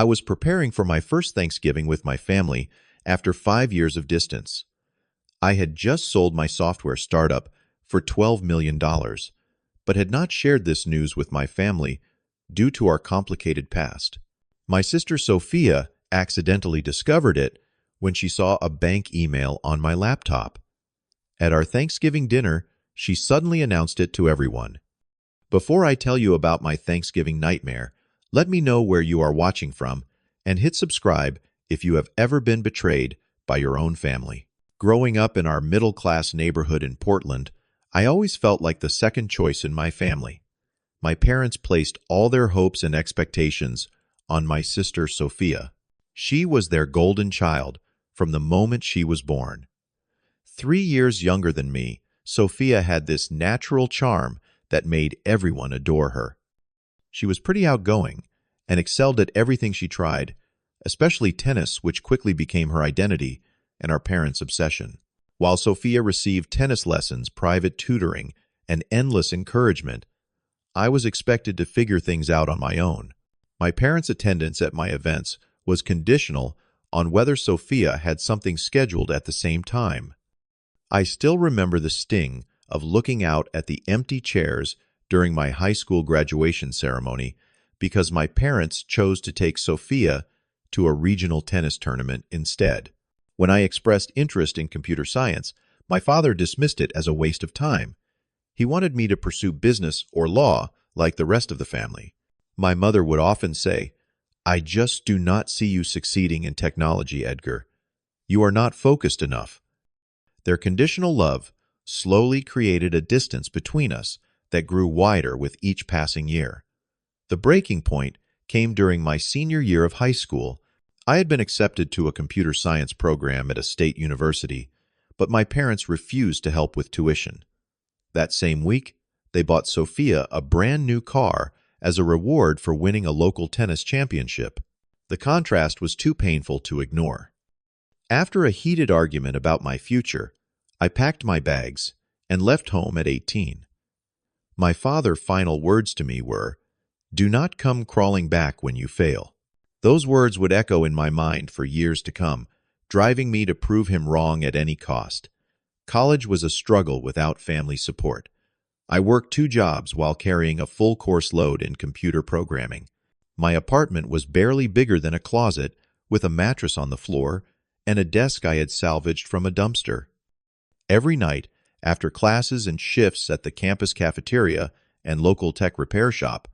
I was preparing for my first Thanksgiving with my family after 5 years of distance. I had just sold my software startup for $12 million, but had not shared this news with my family due to our complicated past. My sister Sophia accidentally discovered it when she saw a bank email on my laptop. At our Thanksgiving dinner, she suddenly announced it to everyone. Before I tell you about my Thanksgiving nightmare, let me know where you are watching from and hit subscribe if you have ever been betrayed by your own family. Growing up in our middle-class neighborhood in Portland, I always felt like the second choice in my family. My parents placed all their hopes and expectations on my sister Sophia. She was their golden child from the moment she was born. 3 years younger than me, Sophia had this natural charm that made everyone adore her. She was pretty outgoing and excelled at everything she tried, especially tennis, which quickly became her identity and our parents' obsession. While Sophia received tennis lessons, private tutoring, and endless encouragement, I was expected to figure things out on my own. My parents' attendance at my events was conditional on whether Sophia had something scheduled at the same time. I still remember the sting of looking out at the empty chairs during my high school graduation ceremony because my parents chose to take Sophia to a regional tennis tournament instead. When I expressed interest in computer science, my father dismissed it as a waste of time. He wanted me to pursue business or law like the rest of the family. My mother would often say, "I just do not see you succeeding in technology, Edgar. You are not focused enough." Their conditional love slowly created a distance between us that grew wider with each passing year. The breaking point came during my senior year of high school. I had been accepted to a computer science program at a state university, but my parents refused to help with tuition. That same week, they bought Sophia a brand new car as a reward for winning a local tennis championship. The contrast was too painful to ignore. After a heated argument about my future, I packed my bags and left home at 18. My father's final words to me were, "Do not come crawling back when you fail." Those words would echo in my mind for years to come, driving me to prove him wrong at any cost. College was a struggle without family support. I worked 2 jobs while carrying a full course load in computer programming. My apartment was barely bigger than a closet, with a mattress on the floor and a desk I had salvaged from a dumpster. Every night, after classes and shifts at the campus cafeteria and local tech repair shop,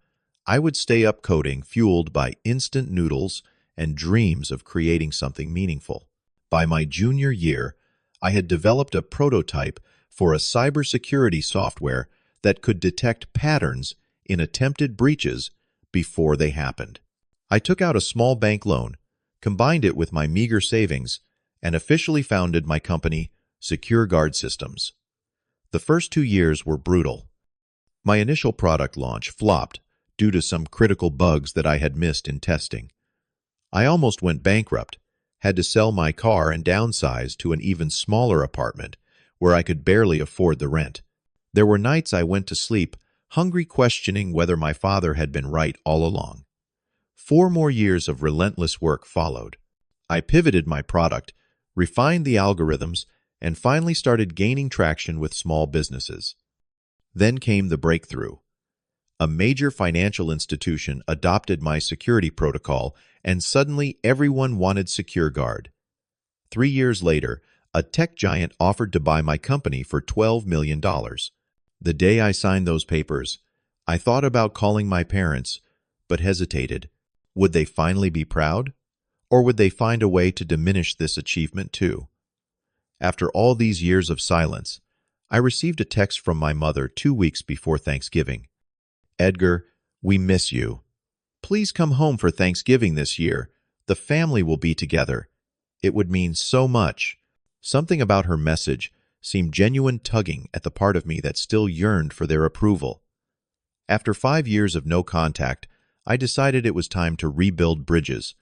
I would stay up coding, fueled by instant noodles and dreams of creating something meaningful. By my junior year, I had developed a prototype for a cybersecurity software that could detect patterns in attempted breaches before they happened. I took out a small bank loan, combined it with my meager savings, and officially founded my company, Secure Guard Systems. The first 2 years were brutal. My initial product launch flopped due to some critical bugs that I had missed in testing. I almost went bankrupt, had to sell my car and downsize to an even smaller apartment where I could barely afford the rent. There were nights I went to sleep hungry, questioning whether my father had been right all along. 4 more years of relentless work followed. I pivoted my product, refined the algorithms, and finally started gaining traction with small businesses. Then came the breakthrough. A major financial institution adopted my security protocol, and suddenly everyone wanted Secure Guard. 3 years later, a tech giant offered to buy my company for $12 million. The day I signed those papers, I thought about calling my parents, but hesitated. Would they finally be proud? Or would they find a way to diminish this achievement too? After all these years of silence, I received a text from my mother 2 weeks before Thanksgiving. "Edgar, we miss you. Please come home for Thanksgiving this year. The family will be together. It would mean so much." Something about her message seemed genuine, tugging at the part of me that still yearned for their approval. After 5 years of no contact, I decided it was time to rebuild bridges.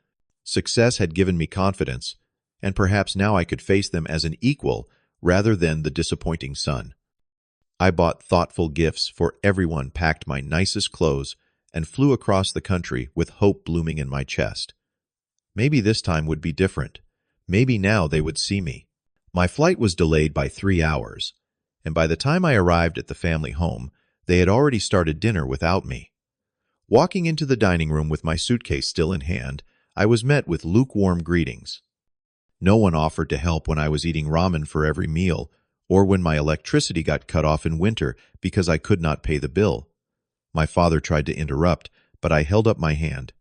Success had given me confidence, and perhaps now I could face them as an equal rather than the disappointing son. I bought thoughtful gifts for everyone, packed my nicest clothes, and flew across the country with hope blooming in my chest. Maybe this time would be different. Maybe now they would see me. My flight was delayed by 3 hours, and by the time I arrived at the family home, they had already started dinner without me. Walking into the dining room with my suitcase still in hand, I was met with lukewarm greetings. No one offered to help when I was eating ramen for every meal, or when my electricity got cut off in winter because I could not pay the bill. My father tried to interrupt, but I held up my hand.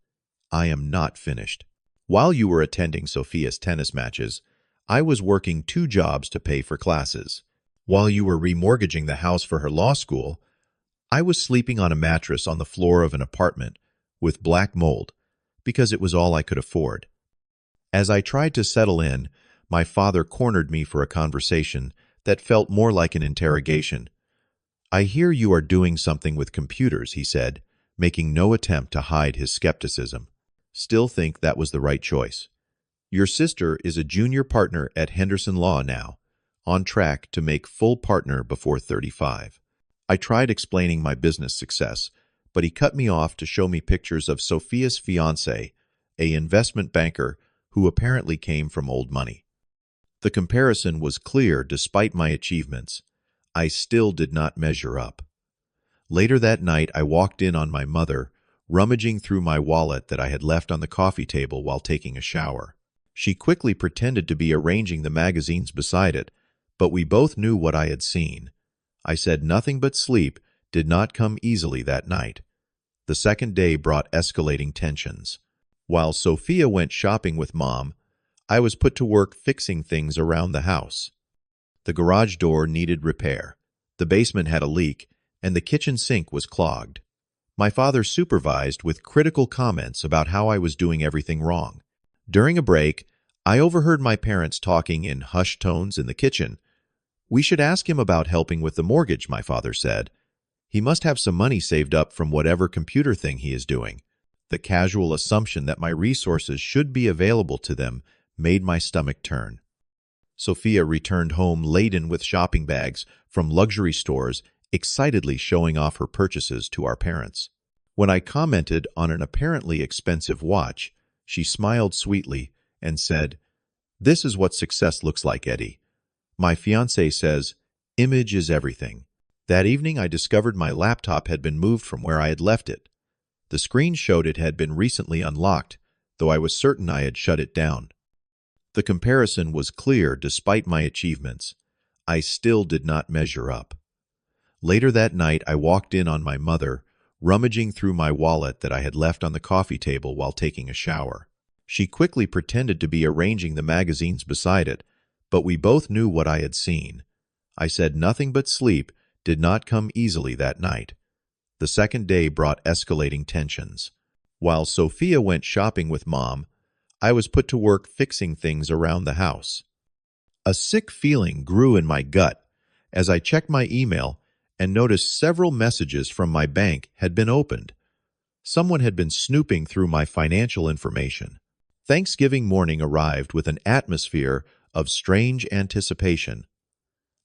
I am not finished. While you were attending Sophia's tennis matches, I was working 2 jobs to pay for classes. While you were remortgaging the house for her law school, I was sleeping on a mattress on the floor of an apartment with black mold because it was all I could afford. As I tried to settle in, my father cornered me for a conversation that felt more like an interrogation. I hear you are doing something with computers, he said, making no attempt to hide his skepticism. Still think that was the right choice. Your sister is a junior partner at Henderson Law now, on track to make full partner before 35. I tried explaining my business success, but he cut me off to show me pictures of Sophia's fiancé, an investment banker who apparently came from old money. The comparison was clear despite my achievements. I still did not measure up. Later that night, I walked in on my mother, rummaging through my wallet that I had left on the coffee table while taking a shower. She quickly pretended to be arranging the magazines beside it, but we both knew what I had seen. I said nothing but sleep did not come easily that night. The second day brought escalating tensions. While Sophia went shopping with Mom, I was put to work fixing things around the house. The garage door needed repair, the basement had a leak, and the kitchen sink was clogged. My father supervised with critical comments about how I was doing everything wrong. During a break, I overheard my parents talking in hushed tones in the kitchen. We should ask him about helping with the mortgage, my father said. He must have some money saved up from whatever computer thing he is doing. The casual assumption that my resources should be available to them made my stomach turn. Sophia returned home laden with shopping bags from luxury stores, excitedly showing off her purchases to our parents. When I commented on an apparently expensive watch, she smiled sweetly and said, "This is what success looks like, Eddie. My fiancé says, image is everything." That evening, I discovered my laptop had been moved from where I had left it. The screen showed it had been recently unlocked, though I was certain I had shut it down. The comparison was clear despite my achievements. I still did not measure up. Later that night, I walked in on my mother, rummaging through my wallet that I had left on the coffee table while taking a shower. She quickly pretended to be arranging the magazines beside it, but we both knew what I had seen. I said nothing but sleep did not come easily that night. The second day brought escalating tensions. While Sophia went shopping with Mom, I was put to work fixing things around the house. A sick feeling grew in my gut as I checked my email and noticed several messages from my bank had been opened. Someone had been snooping through my financial information. Thanksgiving morning arrived with an atmosphere of strange anticipation.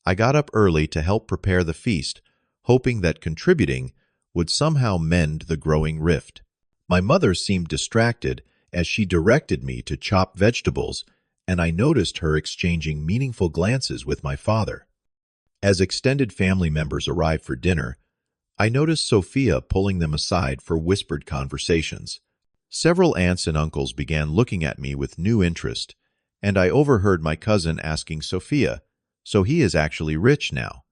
I got up early to help prepare the feast, hoping that contributing would somehow mend the growing rift. My mother seemed distracted as she directed me to chop vegetables, and I noticed her exchanging meaningful glances with my father. As extended family members arrived for dinner, I noticed Sophia pulling them aside for whispered conversations. Several aunts and uncles began looking at me with new interest, and I overheard my cousin asking Sophia, "So he is actually rich now?"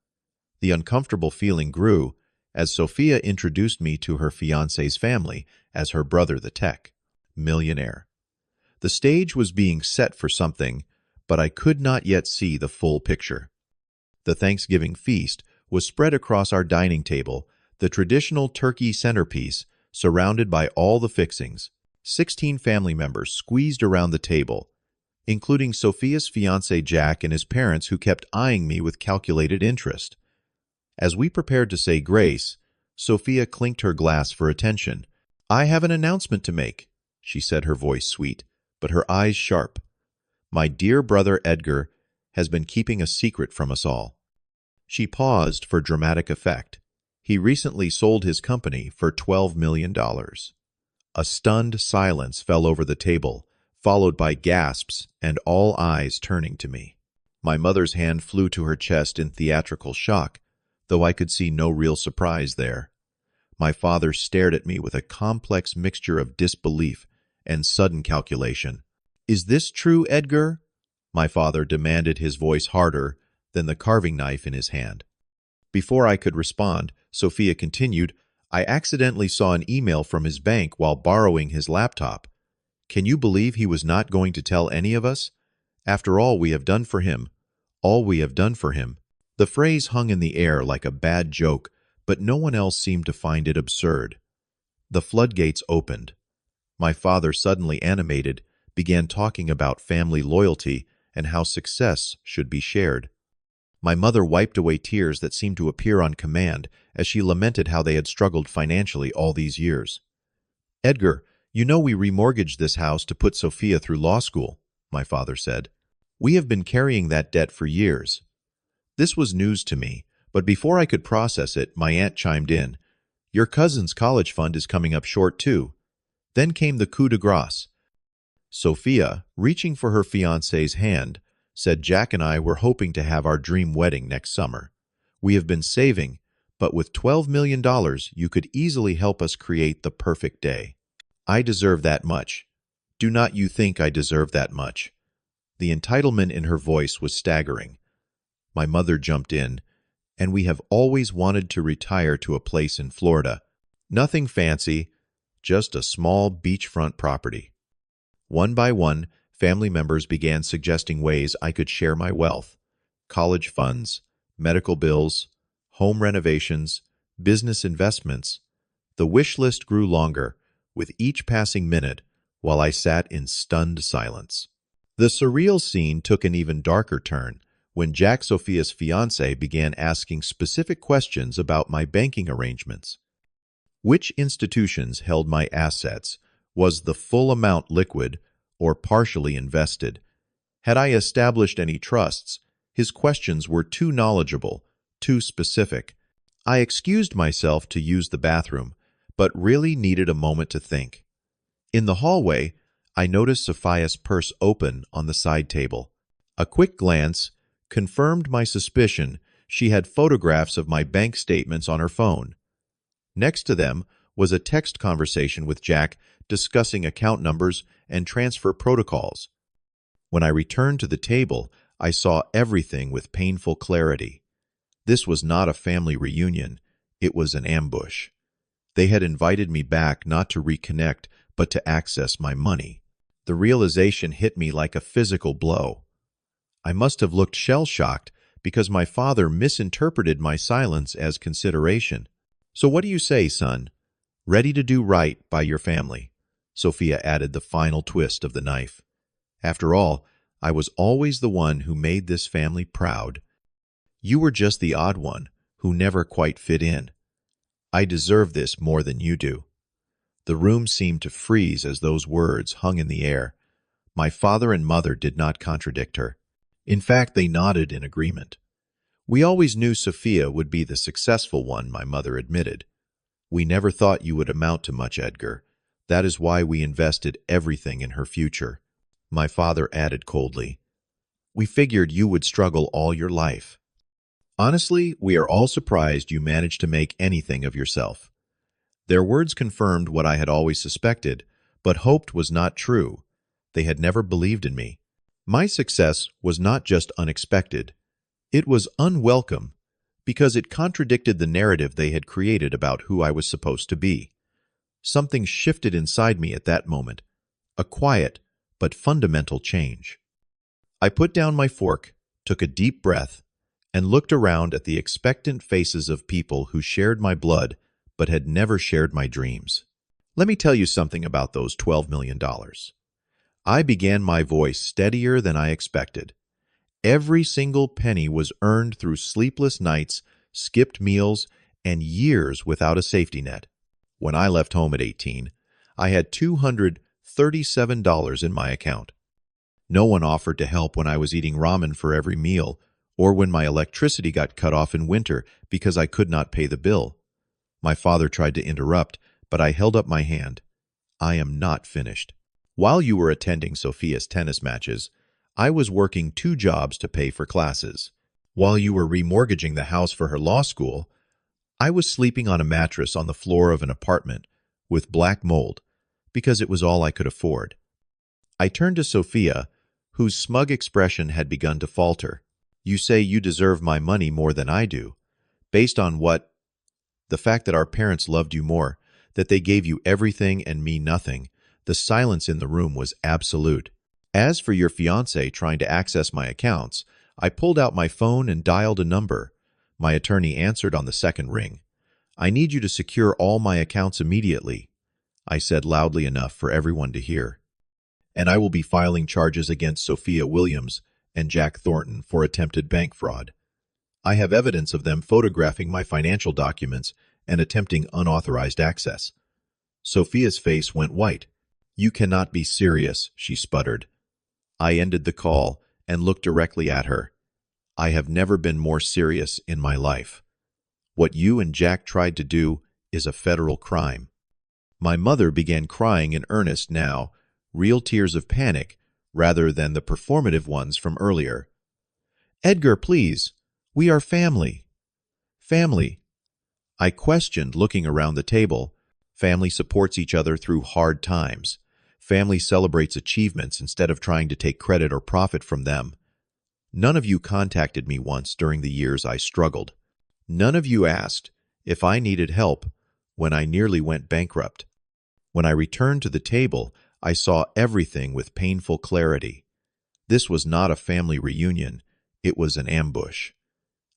The uncomfortable feeling grew as Sophia introduced me to her fiancé's family as her brother, the tech millionaire. The stage was being set for something, but I could not yet see the full picture. The Thanksgiving feast was spread across our dining table, the traditional turkey centerpiece, surrounded by all the fixings. 16 family members squeezed around the table, including Sophia's fiancé Jack and his parents, who kept eyeing me with calculated interest. As we prepared to say grace, Sophia clinked her glass for attention. "I have an announcement to make," she said, her voice sweet, but her eyes sharp. "My dear brother Edgar has been keeping a secret from us all." She paused for dramatic effect. "He recently sold his company for $12 million. A stunned silence fell over the table, followed by gasps and all eyes turning to me. My mother's hand flew to her chest in theatrical shock, though I could see no real surprise there. My father stared at me with a complex mixture of disbelief and sudden calculation. "Is this true, Edgar?" my father demanded, his voice harder than the carving knife in his hand. Before I could respond, Sophia continued, "I accidentally saw an email from his bank while borrowing his laptop. Can you believe he was not going to tell any of us? After all we have done for him, all we have done for him." The phrase hung in the air like a bad joke, but no one else seemed to find it absurd. The floodgates opened. My father, suddenly animated, began talking about family loyalty and how success should be shared. My mother wiped away tears that seemed to appear on command as she lamented how they had struggled financially all these years. "Edgar, you know we remortgaged this house to put Sophia through law school," my father said. "We have been carrying that debt for years." This was news to me, but before I could process it, my aunt chimed in. "Your cousin's college fund is coming up short too." Then came the coup de grace. Sophia, reaching for her fiancé's hand, said Jack and I were hoping to have our dream wedding next summer. "We have been saving, but with $12 million, you could easily help us create the perfect day." "I deserve that much. Do not you think I deserve that much?" The entitlement in her voice was staggering. My mother jumped in, "And we have always wanted to retire to a place in Florida. Nothing fancy, just a small beachfront property." One by one, family members began suggesting ways I could share my wealth: college funds, medical bills, home renovations, business investments. The wish list grew longer, with each passing minute, while I sat in stunned silence. The surreal scene took an even darker turn when Jack, Sophia's fiancé, began asking specific questions about my banking arrangements. Which institutions held my assets? Was the full amount liquid or partially invested? Had I established any trusts? His questions were too knowledgeable, too specific. I excused myself to use the bathroom, but really needed a moment to think. In the hallway, I noticed Sophia's purse open on the side table. A quick glance confirmed my suspicion. She had photographs of my bank statements on her phone. Next to them was a text conversation with Jack discussing account numbers and transfer protocols. When I returned to the table, I saw everything with painful clarity. This was not a family reunion, it was an ambush. They had invited me back not to reconnect, but to access my money. The realization hit me like a physical blow. I must have looked shell-shocked because my father misinterpreted my silence as consideration. "So what do you say, son? Ready to do right by your family?" Sophia added the final twist of the knife. "After all, I was always the one who made this family proud. You were just the odd one who never quite fit in. I deserve this more than you do." The room seemed to freeze as those words hung in the air. My father and mother did not contradict her. In fact, they nodded in agreement. "We always knew Sophia would be the successful one," my mother admitted. "We never thought you would amount to much, Edgar. That is why we invested everything in her future." My father added coldly, "We figured you would struggle all your life. Honestly, we are all surprised you managed to make anything of yourself." Their words confirmed what I had always suspected, but hoped was not true. They had never believed in me. My success was not just unexpected. It was unwelcome, because it contradicted the narrative they had created about who I was supposed to be. Something shifted inside me at that moment, a quiet but fundamental change. I put down my fork, took a deep breath, and looked around at the expectant faces of people who shared my blood but had never shared my dreams. "Let me tell you something about those $12 million. I began, my voice steadier than I expected. Every single penny was earned through sleepless nights, skipped meals, and years without a safety net. When I left home at 18, I had $237 in my account. No one offered to help when I was eating ramen for every meal, or when my electricity got cut off in winter because I could not pay the bill. My father tried to interrupt, but I held up my hand. "I am not finished. While you were attending Sophia's tennis matches, I was working 2 jobs to pay for classes. While you were remortgaging the house for her law school, I was sleeping on a mattress on the floor of an apartment with black mold because it was all I could afford. I turned to Sophia, whose smug expression had begun to falter. You say you deserve my money more than I do. Based on what? The fact that our parents loved you more, that they gave you everything and me nothing. The silence in the room was absolute. As for your fiancé trying to access my accounts, I pulled out my phone and dialed a number. My attorney answered on the second ring. I need you to secure all my accounts immediately, I said loudly enough for everyone to hear. And I will be filing charges against Sophia Williams and Jack Thornton for attempted bank fraud. I have evidence of them photographing my financial documents and attempting unauthorized access. Sophia's face went white. You cannot be serious, she sputtered. I ended the call and looked directly at her. I have never been more serious in my life. What you and Jack tried to do is a federal crime. My mother began crying in earnest now, real tears of panic rather than the performative ones from earlier. Edgar, please. We are family. Family. I questioned, looking around the table. Family supports each other through hard times. Family celebrates achievements instead of trying to take credit or profit from them. None of you contacted me once during the years I struggled. None of you asked if I needed help when I nearly went bankrupt. When I returned to the table, I saw everything with painful clarity. This was not a family reunion. It was an ambush.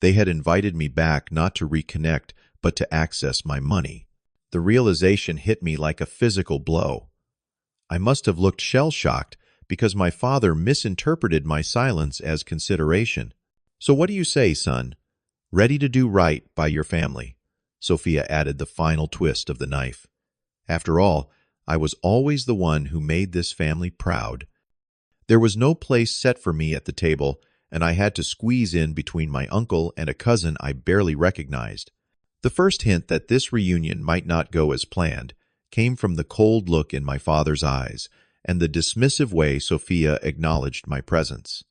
They had invited me back not to reconnect, but to access my money. The realization hit me like a physical blow. I must have looked shell-shocked because my father misinterpreted my silence as consideration. So what do you say, son? Ready to do right by your family? Sophia added the final twist of the knife. After all, I was always the one who made this family proud. There was no place set for me at the table, and I had to squeeze in between my uncle and a cousin I barely recognized. The first hint that this reunion might not go as planned came from the cold look in my father's eyes and the dismissive way Sophia acknowledged my presence.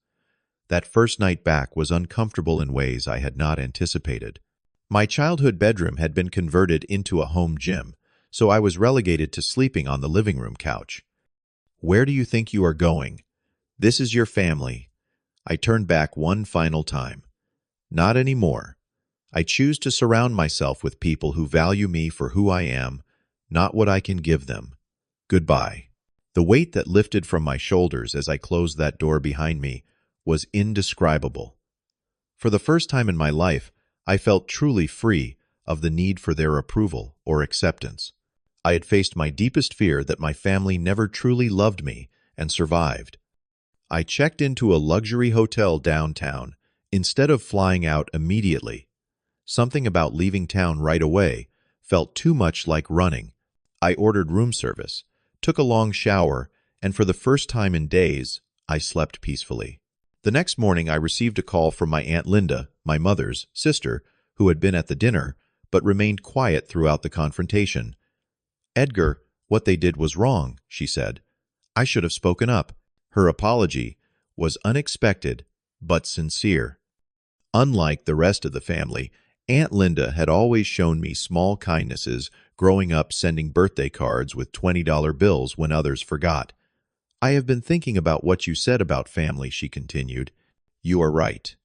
That first night back was uncomfortable in ways I had not anticipated. My childhood bedroom had been converted into a home gym, so I was relegated to sleeping on the living room couch. Where do you think you are going? This is your family. I turned back one final time. Not anymore. I choose to surround myself with people who value me for who I am, not what I can give them. Goodbye. The weight that lifted from my shoulders as I closed that door behind me was indescribable. For the first time in my life, I felt truly free of the need for their approval or acceptance. I had faced my deepest fear that my family never truly loved me and survived. I checked into a luxury hotel downtown instead of flying out immediately. Something about leaving town right away felt too much like running. I ordered room service, took a long shower, and for the first time in days, I slept peacefully. The next morning, I received a call from my Aunt Linda, my mother's sister, who had been at the dinner, but remained quiet throughout the confrontation. Edgar, what they did was wrong, she said. I should have spoken up. Her apology was unexpected, but sincere. Unlike the rest of the family, Aunt Linda had always shown me small kindnesses, growing up sending birthday cards with $20 bills when others forgot. I have been thinking about what you said about family, she continued. You are right.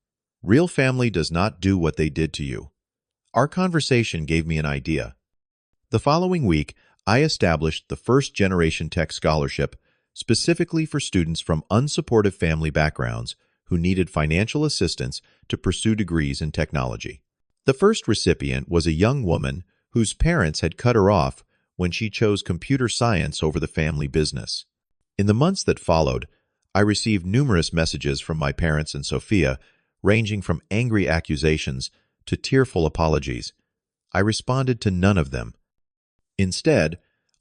Real family does not do what they did to you. Our conversation gave me an idea. The following week, I established the First Generation Tech Scholarship specifically for students from unsupportive family backgrounds who needed financial assistance to pursue degrees in technology. The first recipient was a young woman whose parents had cut her off when she chose computer science over the family business. In the months that followed, I received numerous messages from my parents and Sophia, ranging from angry accusations to tearful apologies. I responded to none of them. Instead,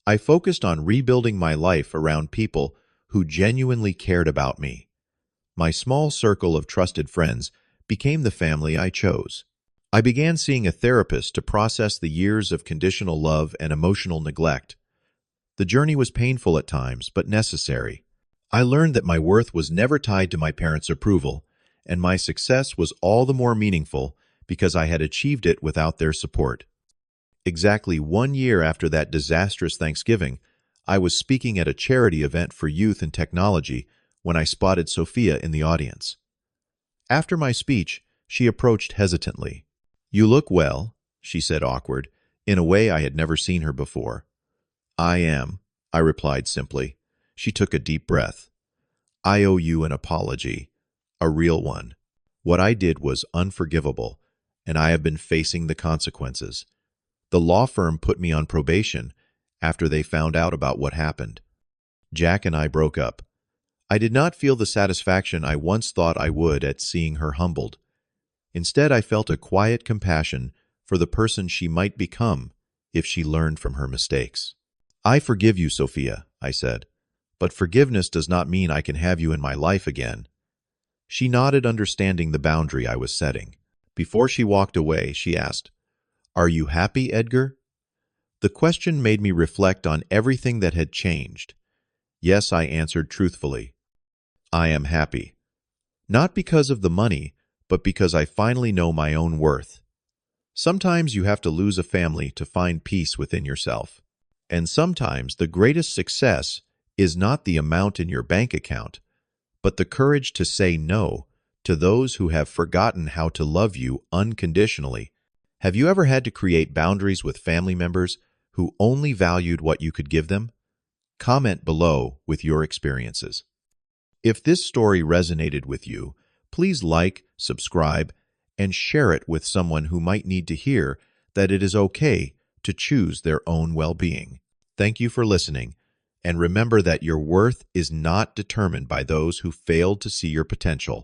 I focused on rebuilding my life around people who genuinely cared about me. My small circle of trusted friends became the family I chose. I began seeing a therapist to process the years of conditional love and emotional neglect. The journey was painful at times, but necessary. I learned that my worth was never tied to my parents' approval, and my success was all the more meaningful because I had achieved it without their support. Exactly 1 year after that disastrous Thanksgiving, I was speaking at a charity event for youth and technology when I spotted Sophia in the audience. After my speech, she approached hesitantly. "You look well," she said, awkward, in a way I had never seen her before. "I am," I replied simply. She took a deep breath. "I owe you an apology, a real one. What I did was unforgivable, and I have been facing the consequences. The law firm put me on probation after they found out about what happened. Jack and I broke up. I did not feel the satisfaction I once thought I would at seeing her humbled. Instead, I felt a quiet compassion for the person she might become if she learned from her mistakes. "I forgive you, Sophia," I said, "but forgiveness does not mean I can have you in my life again." She nodded, understanding the boundary I was setting. Before she walked away, she asked, "Are you happy, Edgar?" The question made me reflect on everything that had changed. "Yes," I answered truthfully. "I am happy. Not because of the money, but because I finally know my own worth. Sometimes you have to lose a family to find peace within yourself. And sometimes the greatest success is not the amount in your bank account, but the courage to say no to those who have forgotten how to love you unconditionally." Have you ever had to create boundaries with family members who only valued what you could give them? Comment below with your experiences. If this story resonated with you, please like, subscribe, and share it with someone who might need to hear that it is okay to choose their own well-being. Thank you for listening, and remember that your worth is not determined by those who failed to see your potential.